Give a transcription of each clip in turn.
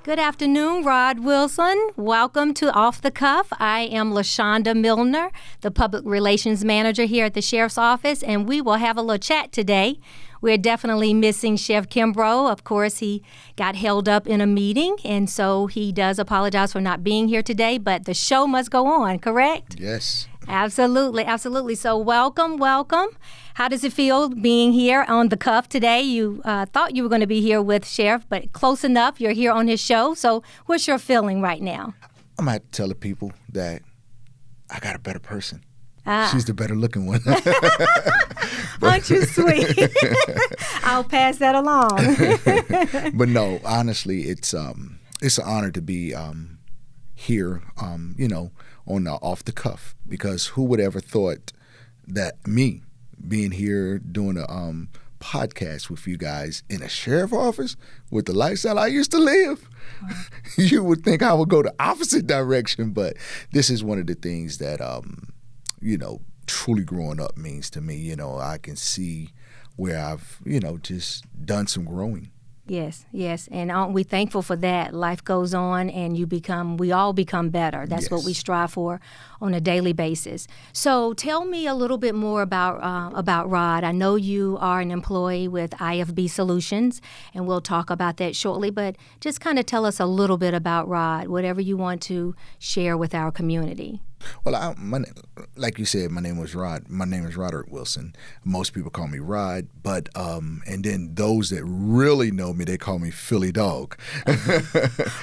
Good afternoon, Rod Wilson. Welcome to Off the Cuff. I am Shanda Millner, the Public Relations Manager here at the Sheriff's Office, and we will have a little chat today. We're definitely missing Chef Kimbrough. Of course, he got held up in a meeting, and so he does apologize for not being here today, but the show must go on, correct? Yes. Absolutely, absolutely. So welcome. How does it feel being here on the cuff today? You thought you were going to be here with Sheriff, but close enough. You're here on his show. So what's your feeling right now? I'm going to tell the people that I got a better person. Ah. She's the better looking one. Aren't you sweet? I'll pass that along. But no, honestly, it's an honor to be here, on the Off the Cuff, because who would ever thought that me being here doing a podcast with you guys in a sheriff's office with the lifestyle I used to live, you would think I would go the opposite direction. But this is one of the things that, truly growing up means to me. I can see where I've, just done some growing. Yes, and aren't we thankful for that? Life goes on, and we all become better. That's what we strive for on a daily basis. So tell me a little bit more about Rod. I know you are an employee with IFB Solutions, and we'll talk about that shortly, but just kind of tell us a little bit about Rod, whatever you want to share with our community. Well, like you said, my name is Roderick Wilson. Most people call me Rod, but and then those that really know me, they call me Philly Dog.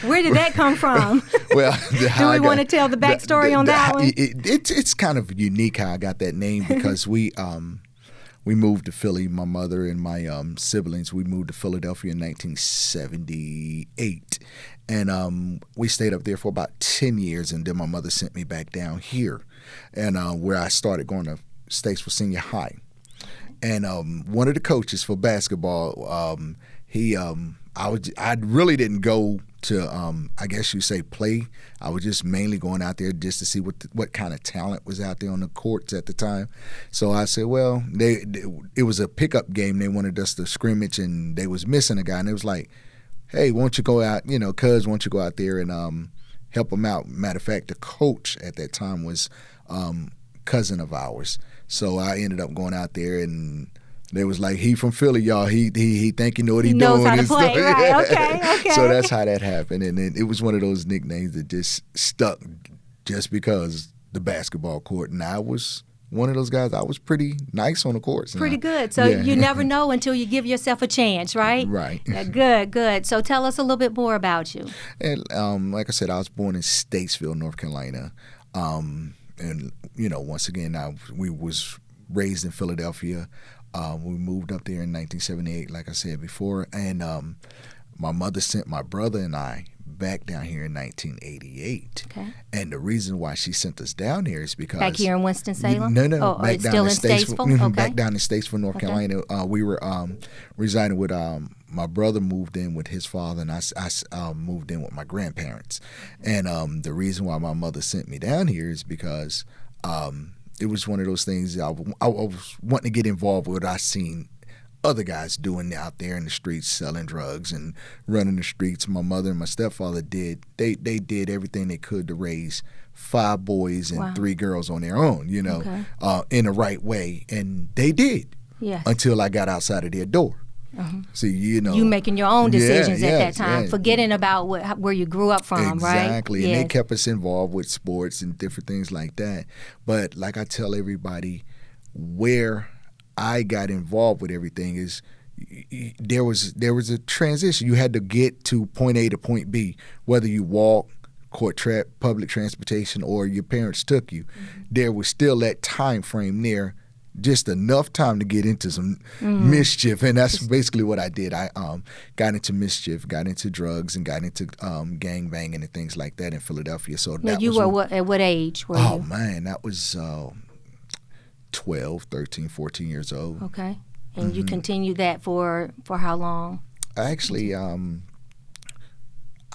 Where did that come from? Well, do we want to tell the backstory on that one? It's kind of unique how I got that name, because we moved to Philly. My mother and my siblings, we moved to Philadelphia in 1978. And we stayed up there for about 10 years, and then my mother sent me back down here, and where I started going to Statesville Senior High. And one of the coaches for basketball, I really didn't go to, I guess you say, play. I was just mainly going out there just to see what kind of talent was out there on the courts at the time. So I said, well, it was a pickup game. They wanted us to scrimmage, and they was missing a guy, and it was like, hey, why don't you go out, cuz, why don't you go out there and help them out? Matter of fact, the coach at that time was cousin of ours. So I ended up going out there, and they was like, he from Philly, y'all. He think he know what he doing. Knows how to play, right? Okay. So that's how that happened. And it was one of those nicknames that just stuck just because the basketball court. And I was one of those guys. I was pretty nice on the courts. Pretty good. So you never know until you give yourself a chance, right? Right. Yeah, good. So tell us a little bit more about you. And like I said, I was born in Statesville, North Carolina. And, once again, we was raised in Philadelphia. We moved up there in 1978, like I said before. And my mother sent my brother and I back down here in 1988. Okay. And the reason why she sent us down here is because... Back here in Winston-Salem? No. Back down still in Statesville? Okay. Back down in Statesville, North Carolina. We were residing with... my brother moved in with his father, and I moved in with my grandparents. And the reason why my mother sent me down here is because it was one of those things I was wanting to get involved with. I seen other guys doing out there in the streets, selling drugs and running the streets. My mother and my stepfather did everything they could to raise 5 boys and 3 girls on their own, in the right way. And they did until I got outside of their door. Uh-huh. See, you making your own decisions at that time, forgetting about where you grew up from, right? Exactly, and they kept us involved with sports and different things like that. But like I tell everybody, where I got involved with everything is there was a transition. You had to get to point A to point B, whether you walk, public transportation, or your parents took you. Mm-hmm. There was still that time frame there. Just enough time to get into some mischief, and that's basically what I did. I got into mischief, got into drugs, and got into gang banging and things like that in Philadelphia. So now you were at what age were you? Oh man, that was 12, 13, 14 years old. Okay, and you continued that for how long? Actually,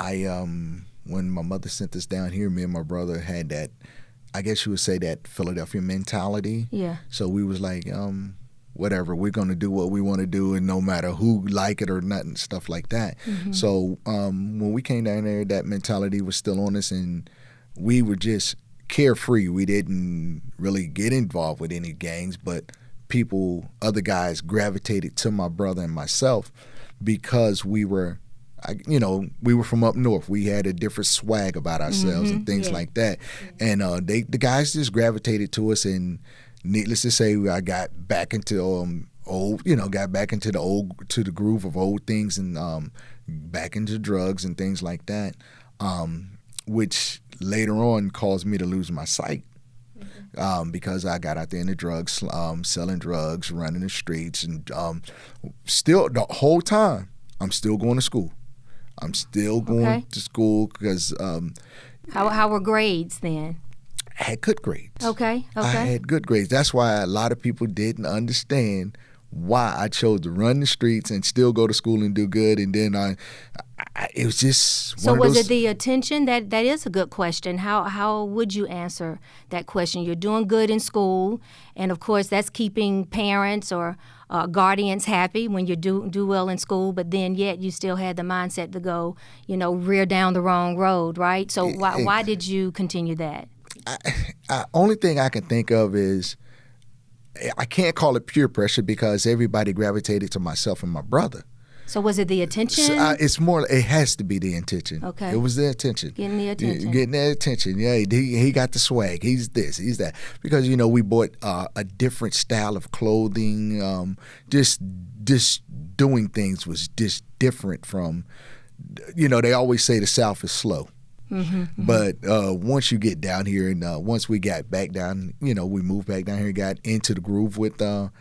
when my mother sent us down here, me and my brother had that, I guess you would say, that Philadelphia mentality. Yeah. So we was like, whatever, we're going to do what we want to do, and no matter who like it or not and stuff like that. So when we came down there, that mentality was still on us, and we were just carefree. We didn't really get involved with any gangs, but other guys gravitated to my brother and myself because we were from up north. We had a different swag about ourselves and things like that. And the guys just gravitated to us, and needless to say, I got back into the groove of old things, and back into drugs and things like that, which later on caused me to lose my sight. Because I got out there in the drugs, selling drugs, running the streets, and still the whole time I'm still going to school. I'm still going to school because how were grades then? I had good grades. Okay. I had good grades. That's why a lot of people didn't understand why I chose to run the streets and still go to school and do good. And then it was just so was it the attention? That is a good question. How would you answer that question? You're doing good in school, and of course that's keeping parents or guardians happy when you do well in school, but then yet you still had the mindset to go, rear down the wrong road, right? So why did you continue that? Only thing I can think of is, I can't call it peer pressure because everybody gravitated to myself and my brother. So was it the attention? It's more, it has to be the attention. Okay. It was the attention. Getting the attention. Getting the attention. Yeah, he got the swag. He's this, he's that. Because, we bought a different style of clothing. Just doing things was just different from, they always say the South is slow. But once you get down here, and once we got back down, we moved back down here, got into the groove with the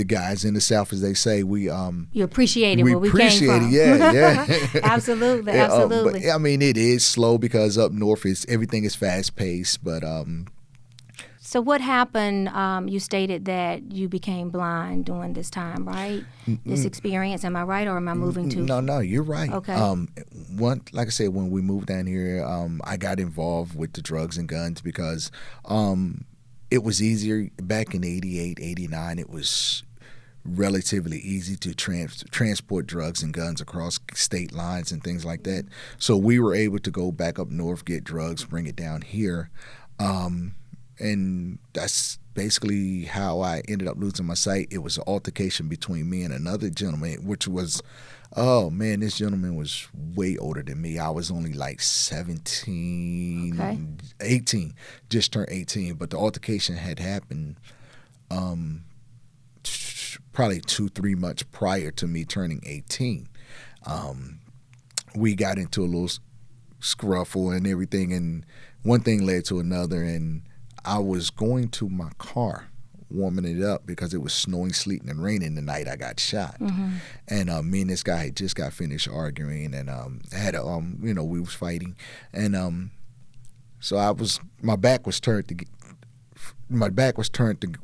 guys in the South, as they say. You appreciated where we came from. Yeah. Absolutely. But, it is slow because up north everything is fast paced. But so what happened? You stated that you became blind during this time, right? This experience, am I right, or am I moving too? No, you're right. Okay. Like I said, when we moved down here, I got involved with the drugs and guns because it was easier back in 88, 89. It was relatively easy to transport drugs and guns across state lines and things like that. So we were able to go back up north, get drugs, bring it down here. And that's basically how I ended up losing my sight. It was an altercation between me and another gentleman, which was, this gentleman was way older than me. I was only like 17, 18, just turned 18. But the altercation had happened probably 2-3 months prior to me turning 18. We got into a little scruffle and everything, and one thing led to another, and I was going to my car, warming it up because it was snowing, sleeting, and raining the night I got shot. And me and this guy had just got finished arguing, and had we was fighting, and so my back was turned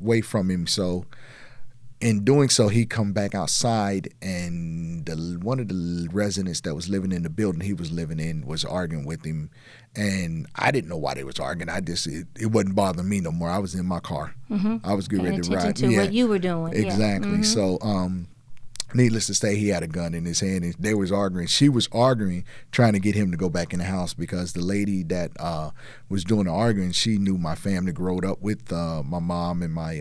away from him. So in doing so, he come back outside, and one of the residents that was living in the building he was living in was arguing with him. And I didn't know why they was arguing. It wasn't bothering me no more. I was in my car. I was getting ready to ride. To what you were doing. Exactly. So needless to say, he had a gun in his hand, and they was arguing. She was arguing, trying to get him to go back in the house because the lady that was doing the arguing, she knew my family, growed up with my mom and my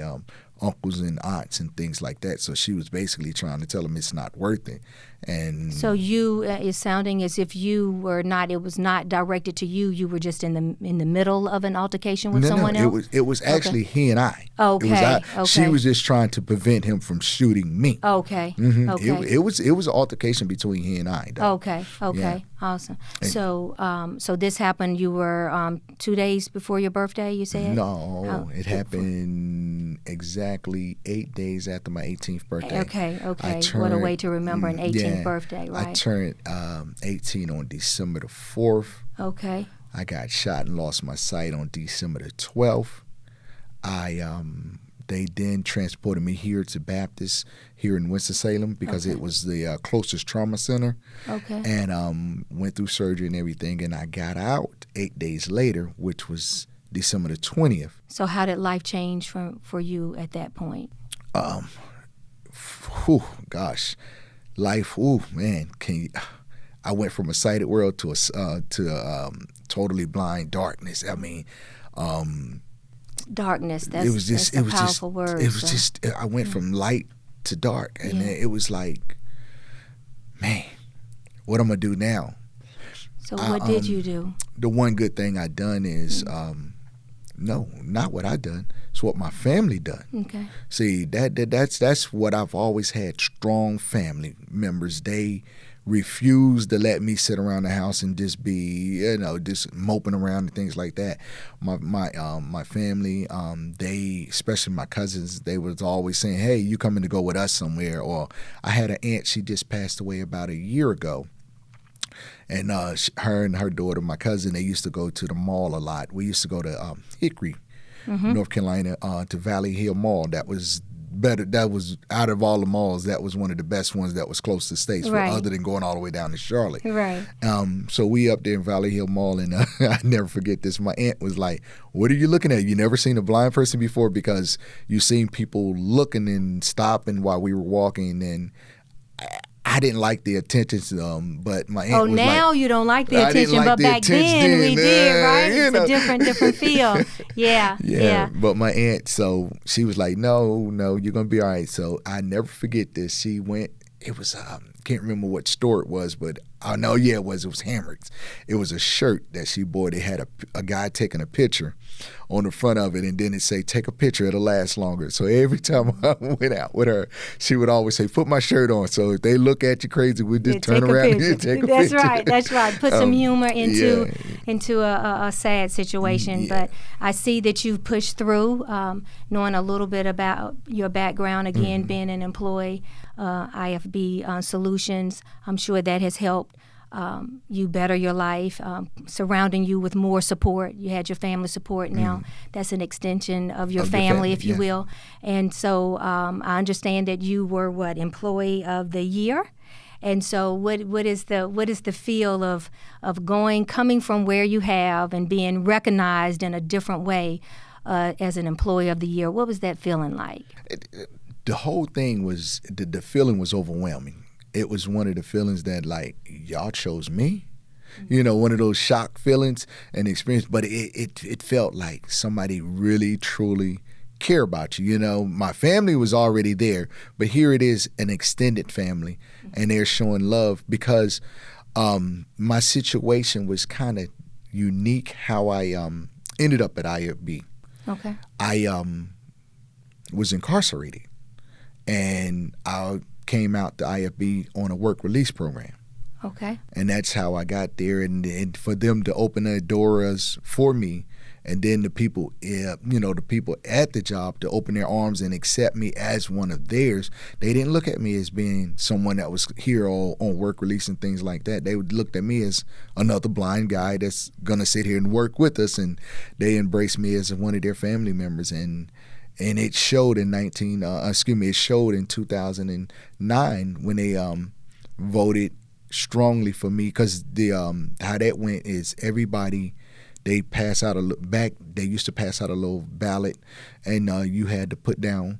uncles and aunts and things like that. So she was basically trying to tell him it's not worth it. And so you, it's sounding as if you were not. It was not directed to you. You were just in the middle of an altercation with someone else. It was actually he and I. Okay. She was just trying to prevent him from shooting me. Okay. Okay. It was an altercation between he and I. Though. Okay. Yeah. Awesome. So this happened. You were 2 days before your birthday. You said no. It happened exactly 8 days after my 18th birthday. Okay. What a way to remember an 18th birthday, right? I turned 18 on December the 4th. Okay. I got shot and lost my sight on December the 12th. They then transported me here to Baptist here in Winston-Salem because it was the closest trauma center. Okay. And went through surgery and everything, and I got out 8 days later, which was December the 20th. So how did life change for you at that point? whew, gosh, life. Ooh, man, I went from a sighted world to a totally blind darkness. I mean, darkness. That's a powerful word. It was just. I went from light to dark, and it was like, man, what I'm gonna do now? So what did you do? The one good thing I done is, no, not what I done. It's what my family done. Okay. See, that's what I've always had. Strong family members. They refused to let me sit around the house and just be, just moping around and things like that. My family, they, especially my cousins, they was always saying, "Hey, you coming to go with us somewhere?" Or I had an aunt. She just passed away about a year ago. And her and her daughter, my cousin, they used to go to the mall a lot. We used to go to Hickory, North Carolina, to Valley Hill Mall. That was better. That was, out of all the malls, that was one of the best ones that was close to States, other than going all the way down to Charlotte. Right. So we up there in Valley Hill Mall, and I never forget this. My aunt was like, "What are you looking at? You never seen a blind person before?" Because you seen people looking and stopping while we were walking, and I didn't like the attention to them, but my aunt was now like, you don't like the attention, but back then we did, right? It's a different feel. Yeah. But my aunt, so she was like, no, you're going to be all right. So I never forget this. She went, it was, can't remember what store it was, but I know, it was Hamrick's. It was a shirt that she bought. It had a guy taking a picture on the front of it, and then it say, "Take a picture, it'll last longer." So every time I went out with her, she would always say, "Put my shirt on." So if they look at you crazy, we just turn around and take a picture. That's right. Put some humor into a sad situation. But I see that you pushed through, knowing a little bit about your background, again, being an employee, IFB Solutions. I'm sure that has helped you better your life, surrounding you with more support. You had your family support. Now that's an extension of your family, if you will. And so I understand that you were Employee of the Year. And so what is the feel of coming from where you have and being recognized in a different way as an Employee of the Year? What was that feeling like? The whole thing was, the feeling was overwhelming. It was one of the feelings that, like, y'all chose me, one of those shock feelings and experience. But it felt like somebody really, truly care about you. My family was already there, but here it is, an extended family, and they're showing love because my situation was kind of unique. How I ended up at IFB. Okay. I was incarcerated, and I came out to IFB on a work release program. Okay. And that's how I got there, and for them to open their doors for me, and then the people, the people at the job to open their arms and accept me as one of theirs. They didn't look at me as being someone that was here on work release and things like that. They looked at me as another blind guy that's gonna sit here and work with us, and they embraced me as one of their family members. And it showed in 2009 when they voted strongly for me, because how that went is everybody, they pass out they used to pass out a little ballot, and you had to put down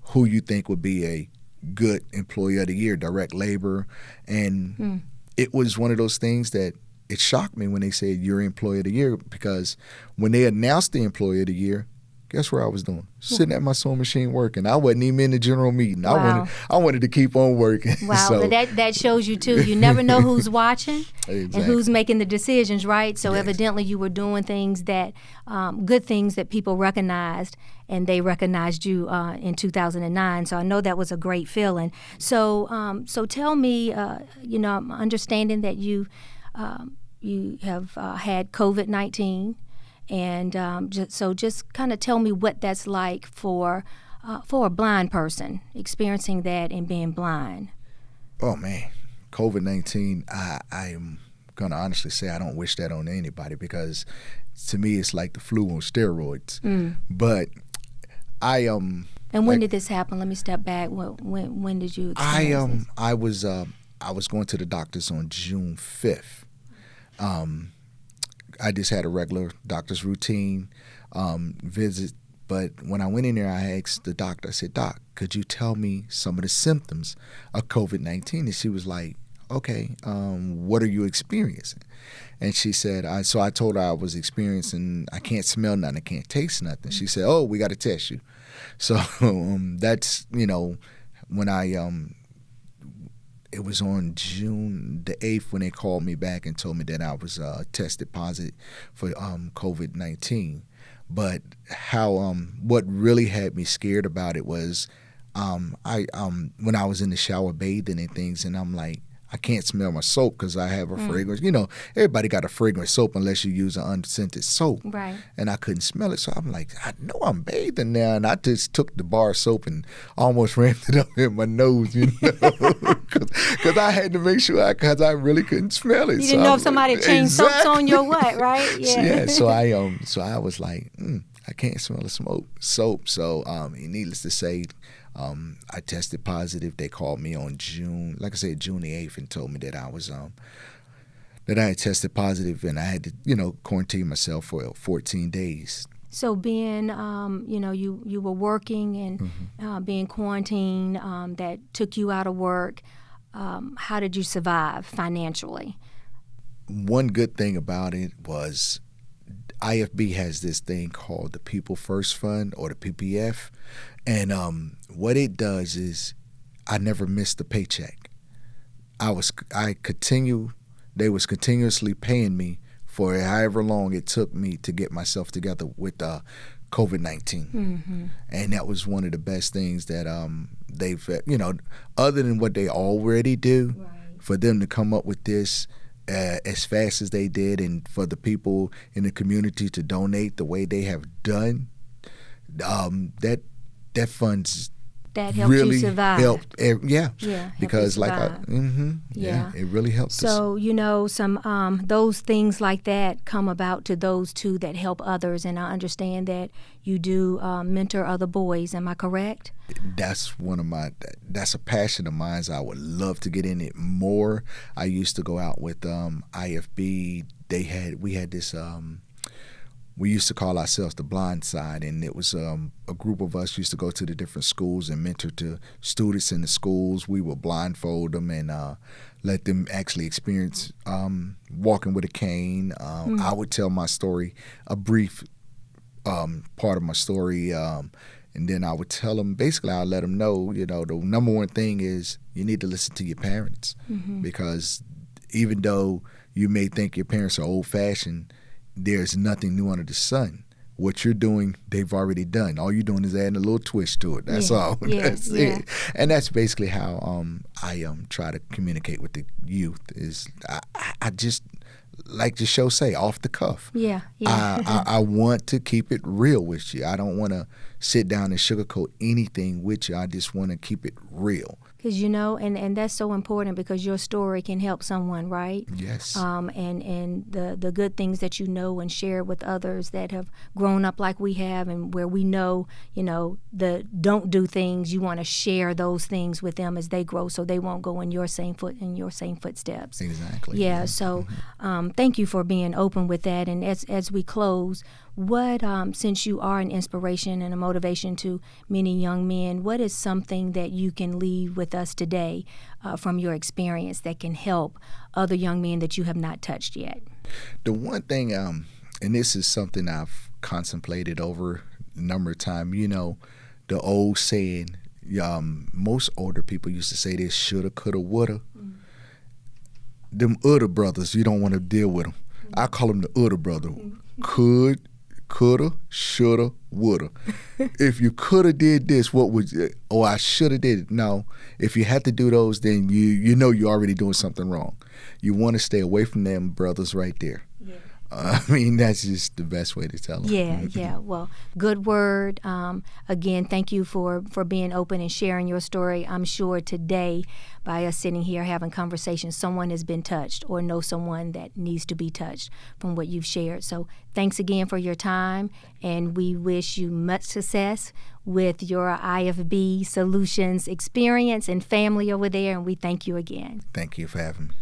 who you think would be a good Employee of the Year, direct labor. And it was one of those things that it shocked me when they said you're Employee of the Year, because when they announced the Employee of the Year, guess where I was doing? Sitting at my sewing machine working. I wasn't even in the general meeting. Wow. I wanted to keep on working. Wow, So, but that shows you too. You never know who's watching exactly. and who's making the decisions, right? So yes. Evidently you were doing things that, good things that people recognized, and they recognized you in 2009. So I know that was a great feeling. So tell me, I'm understanding that you have had COVID-19. And just kind of tell me what that's like for a blind person experiencing that and being blind. Oh man, COVID-19. I'm gonna honestly say I don't wish that on anybody, because to me it's like the flu on steroids. But I And when did this happen? Let me step back. When did you experience this? I was going to the doctors on June 5th. I just had a regular doctor's routine, visit But when I went in there, I asked the doctor, I said, Doc, could you tell me some of the symptoms of COVID-19? And she was like, okay, what are you experiencing? And she said, so I told her I was experiencing, I can't smell nothing, I can't taste nothing. She said, oh, we got to test you. So that's, when it was on June the 8th when they called me back and told me that I was tested positive for COVID-19. But what really had me scared about it was when I was in the shower bathing and things, and I'm like, I can't smell my soap because I have a fragrance. Everybody got a fragrance soap unless you use an unscented soap. Right. And I couldn't smell it. So I'm like, I know I'm bathing now. And I just took the bar soap and almost rammed it up in my nose, because I had to make sure, because I really couldn't smell it. You didn't know if somebody changed soaps on your what, right? Yeah. So I was like, I can't smell the soap. So needless to say, I tested positive. They called me on June the 8th, and told me that I was that I had tested positive, and I had to quarantine myself for 14 days. So being you were working and being quarantined, that took you out of work. How did you survive financially? One good thing about it was IFB has this thing called the People First Fund, or the PPF. And what it does is I never missed a paycheck. They was continuously paying me for however long it took me to get myself together with COVID-19. And that was one of the best things that they've, other than what they already do, right, for them to come up with this as fast as they did, and for the people in the community to donate the way they have done, that funds that helped really you survive. Because it really helped us. So some those things like that come about to those two that help others, and I understand that you do mentor other boys. Am I correct? That's a passion of mine. I would love to get in it more. I used to go out with IFB. We had this. We used to call ourselves the Blind Side, and it was a group of us used to go to the different schools and mentor to students in the schools. We would blindfold them and let them actually experience walking with a cane. I would tell my story, a brief part of my story, and then I would tell them, basically I'll let them know, the number one thing is you need to listen to your parents, because even though you may think your parents are old-fashioned, there's nothing new under the sun. What you're doing, they've already done. All you're doing is adding a little twist to it. That's all. That's it. And that's basically how I try to communicate with the youth. Is I just, like the show say, off the cuff. I want to keep it real with you. I don't want to sit down and sugarcoat anything with you. I just want to keep it real. Because and that's so important, because your story can help someone, right? Yes. And the good things that you know and share with others that have grown up like we have, and where we know, the don't do things. You want to share those things with them as they grow, so they won't go in your same footsteps. Exactly. Yeah. So, thank you for being open with that. And as we close, what, since you are an inspiration and a motivation to many young men, what is something that you can leave with us today from your experience that can help other young men that you have not touched yet? The one thing, and this is something I've contemplated over a number of times, the old saying, most older people used to say this: shoulda, coulda, woulda. Them other brothers, you don't want to deal with them. I call them the other brother. Coulda, shoulda, woulda. If you coulda did this, what would you? Oh, I shoulda did it. No, if you had to do those, then you're already doing something wrong. You want to stay away from them brothers right there. That's just the best way to tell them. Yeah. Well, good word. Again, thank you for being open and sharing your story. I'm sure today, by us sitting here having conversations, someone has been touched or knows someone that needs to be touched from what you've shared. So thanks again for your time, and we wish you much success with your IFB Solutions experience and family over there, and we thank you again. Thank you for having me.